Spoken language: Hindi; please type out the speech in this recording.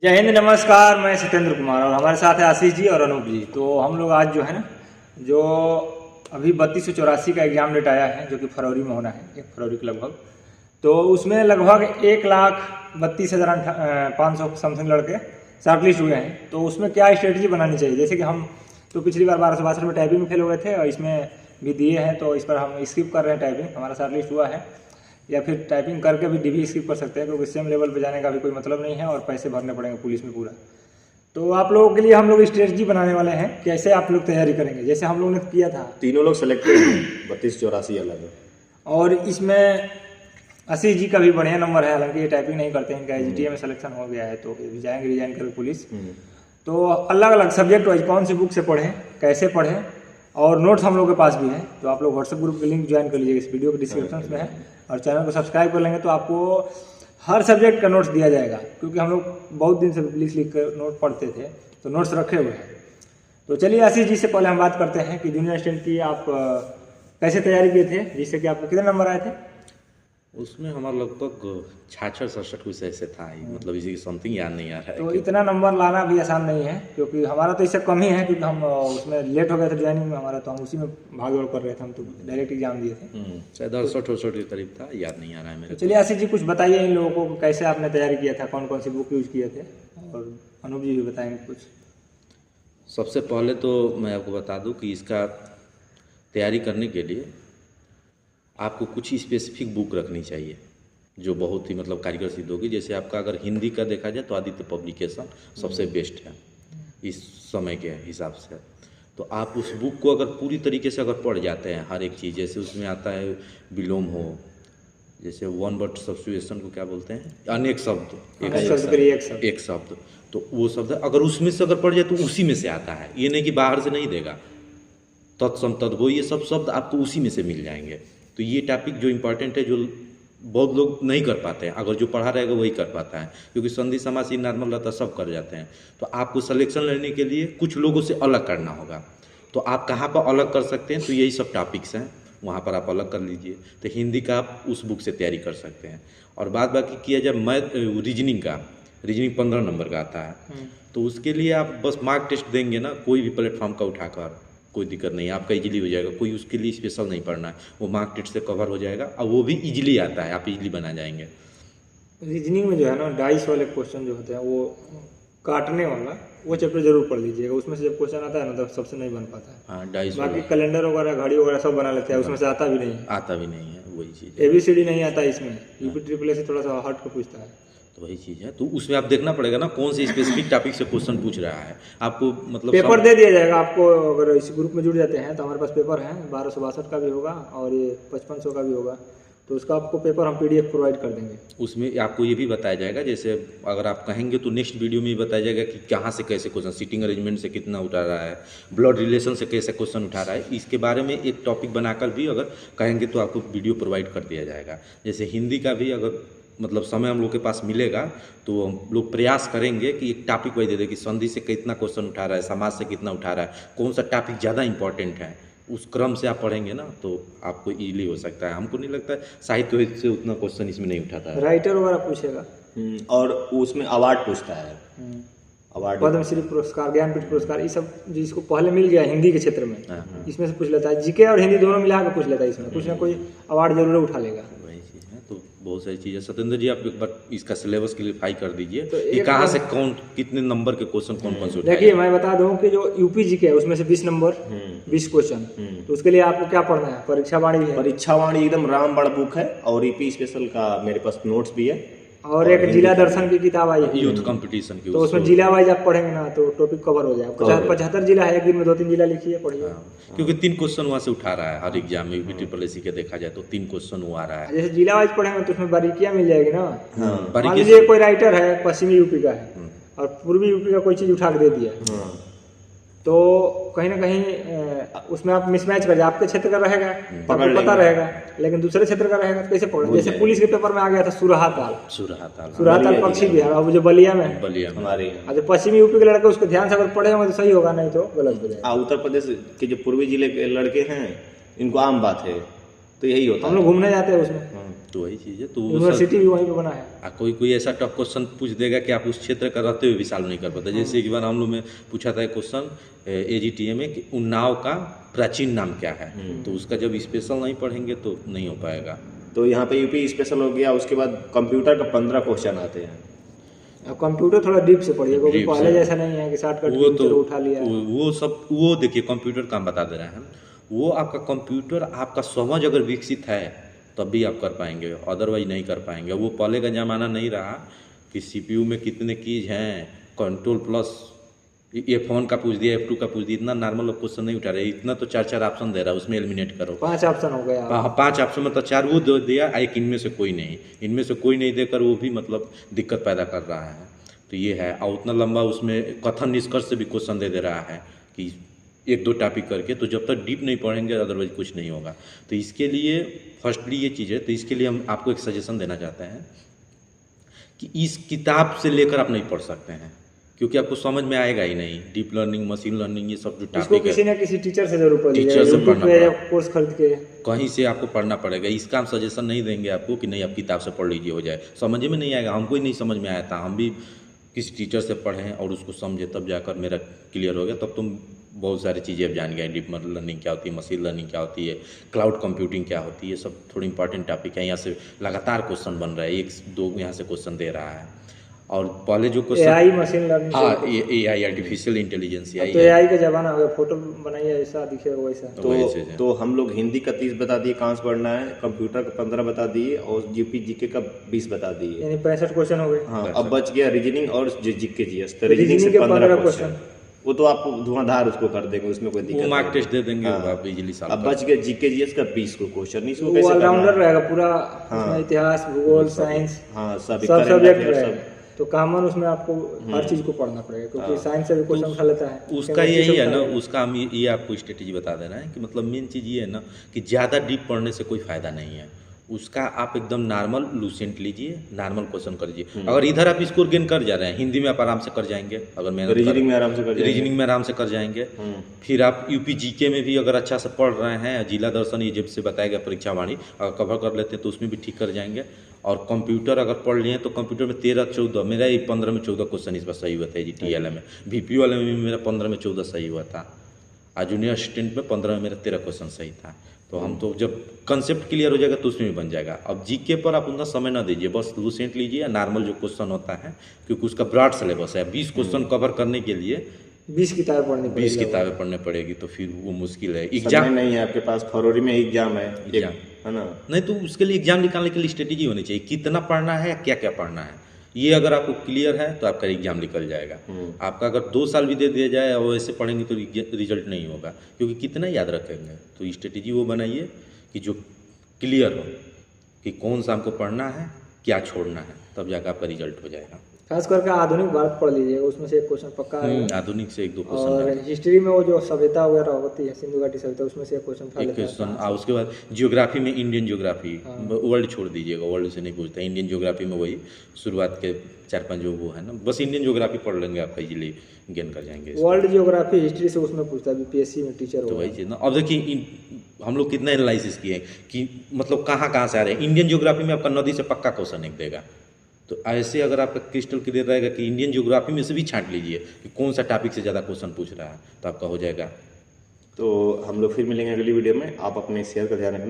जय हिंद, नमस्कार। मैं सत्येंद्र कुमार और हमारे साथ है आशीष जी और अनूप जी। तो हम लोग आज जो है ना, जो अभी 3284 का एग्ज़ाम डेट आया है, जो कि फरवरी में होना है, 1 फरवरी के लगभग। तो उसमें लगभग 1,32,500 समथिंग लड़के शॉर्टलिस्ट हुए हैं। तो उसमें क्या स्ट्रेटजी बनानी चाहिए? जैसे कि हम तो पिछली बार 1262 में टाइपिंग में फेल हो गए थे और इसमें भी दिए हैं, तो इस पर हम स्किप कर रहे हैं टाइपिंग, हमारा शॉर्टलिस्ट हुआ है। या फिर टाइपिंग करके भी डीबी स्किप कर सकते हैं, क्योंकि सेम लेवल पे जाने का भी कोई मतलब नहीं है और पैसे भरने पड़ेंगे पुलिस में पूरा। तो आप लोगों के लिए हम लोग स्ट्रेटजी बनाने वाले हैं, कैसे आप लोग तैयारी करेंगे, जैसे हम लोग ने किया था। तीनों लोग सेलेक्टेड हैं 3284 अलग है। और इसमें आशीष जी का भी बढ़िया नंबर है, हालांकि ये टाइपिंग नहीं करते हैं, इनका एजीटीए में सिलेक्शन हो गया है, तो ये भी जाएंगे रिजाइन करके पुलिस। तो अलग अलग सब्जेक्ट वाइज कौन सी बुक से पढ़ें, कैसे पढ़ें, और नोट्स हम लोग के पास भी हैं। तो आप लोग व्हाट्सएप ग्रुप के लिंक ज्वाइन कर लीजिएगा, इस वीडियो के डिस्क्रिप्शन में है। और चैनल को सब्सक्राइब कर लेंगे तो आपको हर सब्जेक्ट का नोट्स दिया जाएगा, क्योंकि हम लोग बहुत दिन से लिख कर नोट पढ़ते थे, तो नोट्स रखे हुए हैं। तो चलिए आशीष जी से पहले हम बात करते हैं कि जूनियर स्टैंड की आप कैसे तैयारी किए थे, जिससे कि आपको कितने नंबर आए थे? उसमें हमारा लगभग 66-67 कुछ ऐसे था ही, मतलब इसी समथिंग याद नहीं आ रहा है। तो इतना नंबर लाना भी आसान नहीं है, क्योंकि हमारा तो इससे कम ही है, क्योंकि हम उसमें लेट हो गए थे ज्वाइनिंग में हमारा, तो हम उसी में भाग दौड़ कर रहे थे। हम तो डायरेक्ट एग्जाम दिए थे, शायद 68-68 के करीब था, याद नहीं आ रहा है मेरे। तो चलिए आशीष जी कुछ बताइए इन लोगों को कैसे आपने तैयारी किया था, कौन कौन सी बुक यूज किए थे, और अनूप जी भी बताएंगे कुछ। सबसे पहले तो मैं आपको बता दूं कि इसका तैयारी करने के लिए आपको कुछ स्पेसिफिक बुक रखनी चाहिए, जो बहुत ही मतलब कारगर सिद्ध होगी। जैसे आपका अगर हिंदी का देखा जाए तो आदित्य पब्लिकेशन सबसे बेस्ट है इस समय के हिसाब से। तो आप उस बुक को अगर पूरी तरीके से अगर पढ़ जाते हैं, हर एक चीज़, जैसे उसमें आता है विलोम हो, जैसे वन वर्ड सब्स्टिट्यूशन को क्या बोलते हैं, अनेक शब्द, एक शब्द, तो वो शब्द अगर उसमें से अगर पढ़ जाए तो उसी में से आता है, ये नहीं कि बाहर से नहीं देगा। तत्सम तद्भव, ये सब शब्द आपको उसी में से मिल जाएंगे। तो ये टॉपिक जो इम्पोर्टेंट है, जो बहुत लोग नहीं कर पाते हैं, अगर जो पढ़ा रहेगा वही कर पाता है, क्योंकि संधि समासी नॉर्मल रहता है, सब कर जाते हैं। तो आपको सिलेक्शन लेने के लिए कुछ लोगों से अलग करना होगा। तो आप कहाँ पर अलग कर सकते हैं? तो यही सब टॉपिक्स हैं, वहाँ पर आप अलग कर लीजिए। तो हिंदी का आप उस बुक से तैयारी कर सकते हैं। और बाद बाकी किया जाए मैथ रीजनिंग का, रीजनिंग 15 नंबर का आता है, तो उसके लिए आप बस मार्क टेस्ट देंगे ना, कोई भी प्लेटफॉर्म का उठाकर, कोई दिक्कत नहीं है, आपका इजीली हो जाएगा। कोई उसके लिए स्पेशल नहीं पढ़ना है, वो मार्क टेस्ट से कवर हो जाएगा और वो भी इजीली आता है, आप इजीली बना जाएंगे। रीजनिंग में जो है ना, डाइस वाले क्वेश्चन जो होते हैं, वो काटने वाला, वो चैप्टर जरूर पढ़ लीजिएगा। उसमें से जब क्वेश्चन आता है ना, तो सबसे नहीं बन पाता है। हाँ, डाइस। बाकी कैलेंडर वगैरह, घड़ी वगैरह सब बना लेते हैं, उसमें से आता भी नहीं है। वही चीज़। ABCD नहीं आता इसमें, यूपी ट्रिपल से थोड़ा सा हट के पूछता है, तो वही चीज़ है। तो उसमें आप देखना पड़ेगा ना कौन से स्पेसिफिक टॉपिक से क्वेश्चन पूछ रहा है आपको, मतलब पेपर दे दिया जाएगा आपको। अगर इस ग्रुप में जुड़ जाते हैं तो हमारे पास पेपर है, 1262 का भी होगा और ये 5500 का भी होगा। तो उसका आपको पेपर हम PDF प्रोवाइड कर देंगे। उसमें आपको ये भी बताया जाएगा, जैसे अगर आप कहेंगे तो नेक्स्ट वीडियो में भी बताया जाएगा कि कहाँ से कैसे क्वेश्चन, सीटिंग अरेंजमेंट से कितना उठा रहा है, ब्लड रिलेशन से कैसे क्वेश्चन उठा रहा है, इसके बारे में एक टॉपिक बनाकर भी अगर कहेंगे तो आपको वीडियो प्रोवाइड कर दिया जाएगा। जैसे हिंदी का भी अगर मतलब समय हम लोग के पास मिलेगा तो हम लोग प्रयास करेंगे कि एक टॉपिक वाइज दे दें कि संधि से कितना क्वेश्चन उठा रहा है, समाज से कितना उठा रहा है, कौन सा टॉपिक ज़्यादा इंपॉर्टेंट है, उस क्रम से आप पढ़ेंगे ना तो आपको इजीली हो सकता है। हमको नहीं लगता है साहित्य से उतना क्वेश्चन इसमें नहीं उठाता है। राइटर वगैरह पूछेगा और उसमें अवार्ड पूछता है, अवार्ड, पद्मश्री पुरस्कार, ज्ञानपीठ पुरस्कार, ये सब जिसको पहले मिल गया हिंदी के क्षेत्र में, इसमें से पूछ लेता है। जीके और हिंदी दोनों मिला कर पूछ लेता है, इसमें कुछ ना कोई अवार्ड जरूर उठा लेगा। वही चीज़ है। तो बहुत सारी चीज़ें। सत्येंद्र जी, आप एक बार इसका सिलेबस क्लियरफाई कर दीजिए, तो ये कहाँ से कौन कितने नंबर के क्वेश्चन कौन कौन से उठाए। देखिए मैं बता दूं कि जो यूपी जीके है उसमें से 20 नंबर, 20 क्वेश्चन, तो उसके लिए आपको क्या पढ़ना है? परीक्षा वाणी है, परीक्षा वाणी एकदम रामबाण बुक है, और EP स्पेशल का मेरे पास नोट्स भी है, और एक जिला दर्शन की किताब आई है यूथ कंपटीशन की, तो उसमें जिला वाइज आप पढ़ेंगे ना तो टॉपिक कवर हो जाएगा। 75 जिला है, एक दिन में 2-3 जिला लिखिए, पढ़िए। क्योंकि 3 क्वेश्चन वहाँ से उठा रहा है हर एग्जाम में, यूपी ट्रिपल एसी के देखा जाए तो 3 क्वेश्चन वो आ रहा है। जैसे जिला वाइज पढ़ेंगे तो उसमें बारीकियां मिल जाएगी ना। मान बारीकी लीजिए कोई राइटर है पश्चिमी यूपी का है और पूर्वी यूपी का कोई चीज उठा के दे दिया, तो कहीं ना कहीं उसमें आप मिसमैच कर जाए। आपके क्षेत्र का रहेगा तो आपको पता रहेगा, लेकिन दूसरे क्षेत्र का रहेगा तो कैसे पढ़ें? जैसे पुलिस के पेपर में आ गया था सुरहाताल पक्षी बिहार, अब जो बलिया में है हमारे यहाँ, जो पश्चिमी यूपी के लड़के उसको ध्यान से अगर पढ़ेंगे तो सही होगा, नहीं तो गलत हो जाएगा। उत्तर प्रदेश के जो पूर्वी जिले के लड़के हैं, इनको आम बात है तो यही होता हम है। लोग घूमने जाते हैं उसमें, तो वही चीज़ है। तो वो यूनिवर्सिटी भी वहीं पे बना है। कोई ऐसा टफ क्वेश्चन पूछ देगा कि आप उस क्षेत्र का रहते हुए भी सॉल्व नहीं कर पाते। जैसे एक बार हम लोग में पूछा था क्वेश्चन AGTM में कि उन्नाव का प्राचीन नाम क्या है, तो उसका जब स्पेशल नहीं पढ़ेंगे तो नहीं हो पाएगा। तो यहाँ पे यूपी स्पेशल हो गया, उसके बाद कंप्यूटर का 15 क्वेश्चन आते हैं। अब कंप्यूटर थोड़ा डीप से पढ़िए, क्योंकि डीप पहले से। जैसा नहीं है कि शॉर्टकट वो तो उठा लिया। वो देखिए कंप्यूटर का हम बता दे रहे हैं, वो आपका कंप्यूटर आपका समझ अगर विकसित है तब भी आप कर पाएंगे, अदरवाइज नहीं कर पाएंगे। वो पहले का ज़माना नहीं रहा कि CPU में कितने कीज हैं, कंट्रोल प्लस F1 का पूछ दिया, F2 का पूछ दिया, इतना नॉर्मल लोग क्वेश्चन नहीं उठा रहे। इतना तो 4 ऑप्शन दे रहा है, उसमें एलिमिनेट करो। 5 ऑप्शन हो गया। 5 ऑप्शन मतलब 4 वो दे दिया, एक इनमें से कोई नहीं, इनमें से कोई नहीं देकर वो भी मतलब दिक्कत पैदा कर रहा है। तो ये है, और उतना लंबा उसमें कथन निष्कर्ष से भी क्वेश्चन दे रहा है कि 1-2 टॉपिक करके। तो जब तक डीप नहीं पढ़ेंगे अदरवाइज कुछ नहीं होगा। तो इसके लिए फर्स्टली ये चीज़ है, तो इसके लिए हम आपको एक सजेशन देना चाहते हैं कि इस किताब से लेकर आप नहीं पढ़ सकते हैं, क्योंकि आपको समझ में आएगा ही नहीं। डीप लर्निंग, मशीन लर्निंग, ये सब जो इसको टॉपिक किसी है ना किसी टीचर से जरूर पढ़िए, टीचर से यूट्यूब पढ़ना पे पड़ेगा। कोर्स खरीद के। कहीं से आपको पढ़ना पड़ेगा। इसका हम सजेशन नहीं देंगे आपको कि नहीं आप किताब से पढ़ लीजिए हो जाए, समझ में नहीं आएगा। हमको ही नहीं समझ में आया था, हम भी किसी टीचर से पढ़ें और उसको समझे, तब जाकर मेरा क्लियर हो गया। तब तुम बहुत सारी चीज़ें अब जान गए, डीप लर्निंग क्या होती है, मशीन लर्निंग क्या होती है, क्लाउड कंप्यूटिंग क्या होती है। ये सब थोड़ी इंपॉर्टेंट टॉपिक है। यहाँ से लगातार क्वेश्चन बन रहा है, 1-2 यहाँ से क्वेश्चन दे रहा है। और पहले जो क्वेश्चन AI मशीन लर्निंग, हाँ AI आर्टिफिशियल इंटेलिजेंस तो AI का जमाना हो गया। फोटो बनाइए ऐसा दिखेगा वैसा। वही चीज़ है। तो हम लोग हिंदी का 30 बता दिए कहाँ से पढ़ना है, कंप्यूटर का 15 बता दिए और यूपी जीके का 20 बता दिए। यानी 65 क्वेश्चन हो गए। हाँ, अब बच गया रीजनिंग और जीके जीएस। तो रीजनिंग से रीजनिंग के 15 15 क्वेश्चन, वो तो आप धुआंधार उसको कर देंगे, उसमें कोई दिक्कत वो मार्क नहीं। टेस्ट दे देंगे, हाँ। आप इजीली सॉल्व अब बच गया जीके जीएस का 20 को क्वेश्चन, इसको वो कैसे करना ऑलराउंडर है? रहेगा पूरा, उसमें इतिहास, भूगोल, साइंस, हाँ, सब current सब्जेक्ट affair रहेगा। सब। तो कॉमन उसमें आपको हर चीज को पढ़ना पड़ेगा, क्योंकि साइंस से भी क्वेश्चन उठा लेता है। उसका केमिस्ट्री यही से है उठा ना, लेता उसका हम ये आपको स्ट्रेटेजी बता देना है कि मतलब मेन चीज़ ये है ना कि ज़्यादा डीप पढ़ने से कोई फ़ायदा नहीं है। उसका आप एकदम नॉर्मल लूसेंट लीजिए, नॉर्मल क्वेश्चन करिए। अगर इधर आप स्कोर गेन कर जा रहे हैं, हिंदी में आप आराम से कर जाएंगे, अगर मेहनत रीजनिंग में आराम से कर जाएंगे। रीजनिंग में आराम से कर जाएंगे। फिर आप यूपी जीके में भी अगर अच्छा से पढ़ रहे हैं, जिला दर्शन ये जब से बताया गया परीक्षा वाणी अगर कवर कर लेते हैं तो उसमें भी ठीक कर जाएंगे। और कंप्यूटर अगर पढ़ लिए तो कंप्यूटर में 13-14, मेरा ये 15 में 14 क्वेश्चन इस बार सही हुआ था। GT वाले में, VP वाले में भी मेरा 15 में 14 सही हुआ था। और जूनियर असिस्टेंट में 15 में मेरा 13 क्वेश्चन सही था। तो हम तो जब कंसेप्ट क्लियर हो जाएगा तो उसमें भी बन जाएगा। अब जीके पर आप उतना समय ना दीजिए, बस लूसेंट लीजिए या नॉर्मल जो क्वेश्चन होता है, क्योंकि उसका ब्रॉड सिलेबस है। 20 क्वेश्चन कवर करने के लिए 20 किताबें पढ़नी 20 पड़ेगी। किताबें पढ़ने पड़ेगी, तो फिर वो मुश्किल है। समय एग्जाम नहीं है आपके पास, फरवरी में एग्जाम है, एग्जाम। है ना। नहीं तो उसके लिए एग्जाम निकालने के लिए स्ट्रेटेजी होनी चाहिए, कितना पढ़ना है, क्या क्या पढ़ना है। ये अगर आपको क्लियर है तो आपका एग्जाम निकल जाएगा। आपका अगर 2 साल भी दे दिया जाए और ऐसे पढ़ेंगे तो रिजल्ट नहीं होगा, क्योंकि कितना याद रखेंगे। तो स्ट्रेटेजी वो बनाइए कि जो क्लियर हो कि कौन सा हमको पढ़ना है, क्या छोड़ना है, तब जाकर आपका रिजल्ट हो जाएगा। खास करके आधुनिक भारत पढ़ लीजिएगा, उसमें से एक क्वेश्चन पक्का आएगा। आधुनिक से 1-2 और क्वेश्चन, हिस्ट्री में वो जो सभ्यता वगैरह होती है, सिंधु घाटी सभ्यता, उसमें से एक क्वेश्चन उठा एक लेता है। क्वेश्चन। और उसके बाद जियोग्राफी में इंडियन जियोग्राफी, वर्ल्ड छोड़ दीजिएगा, वर्ल्ड से नहीं पूछता। इंडियन जियोग्राफी में वही शुरुआत के 4-5 जो वो है ना, बस इंडियन जियोग्राफी पढ़ लेंगे, आप इजीली गेन कर जाएंगे। वर्ल्ड जियोग्राफी हिस्ट्री से उसमें पूछता है, BPSC में टीचर तो होगा। वही चीज़ ना। अब देखिए हम लोग कितना एनालिसिस किए कि मतलब कहाँ से आ रहे हैं। इंडियन जियोग्राफी में आपका नदी से पक्का क्वेश्चन एक देगा। तो ऐसे अगर आपका क्रिस्टल क्लियर रहेगा कि इंडियन जियोग्राफी में से भी छांट लीजिए कि कौन सा टॉपिक से ज़्यादा क्वेश्चन पूछ रहा है, तो आपका हो जाएगा। तो हम लोग फिर मिलेंगे अगली वीडियो में। आप अपने सेहत का ध्यान रखना।